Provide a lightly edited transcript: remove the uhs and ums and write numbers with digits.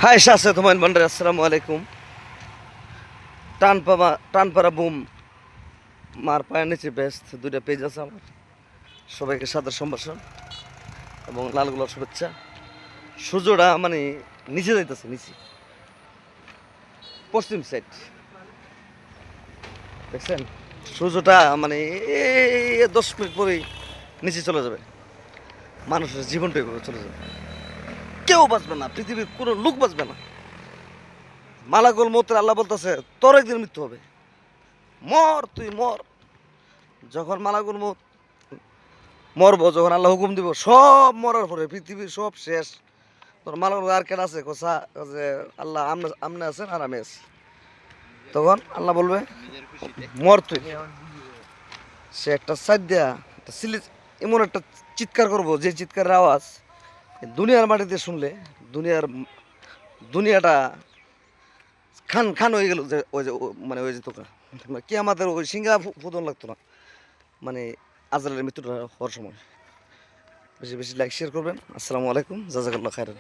High শাসে তোমার বন্ডার আসসালামু আলাইকুম। টানপাড়া বুম মার পায়ের নিচে বেস্ট দুইটা পেজ আছে আমার। সবাইকে সাদর সম্ভাষণ এবং লাল গোলাপ শুভেচ্ছা। সূর্যটা মানে নিচে যাইতেছে, নিচে পশ্চিম সাইড দেখছেন। সূর্যটা মানে 10 মিনিট পরেই নিচে চলে যাবে, মানুষের জীবনটা এভাবে চলে যাবে। কেউ বাঁচবে না, পৃথিবীর কোনো লোক বাঁচবে না। মালাকুল মৌতের আল্লাহ বলতেছে তোর একদিন মৃত্যু হবে, মর তুই মর। যখন মালাকুল মৌত মরবো, যখন আল্লাহ হুকুম দিব, সব মরার পরে পৃথিবীর সব শেষ। তোর মালাকুল আর কেন আছে কোসা যে আল্লাহ আমনে আছেন আর আমি আছি। তখন আল্লাহ বলবে মর তুই। সে একটা সাইড দেয়া একটা সিলি এমন একটা চিৎকার করবো, যে চিৎকারের আওয়াজ দুনিয়ার মাটিতে শুনলে দুনিয়াটা খান খান হয়ে গেল। যে ওই যে মানে ওই যে তোকা কি আমাদের ওই সিঙ্গা ফুদন লাগতো না, মানে আজরালের মৃত্যুটা হওয়ার সময়। বেশি বেশি লাইক শেয়ার করবেন। আসসালামু আলাইকুম, জাযাকাল্লাহ খাইরান।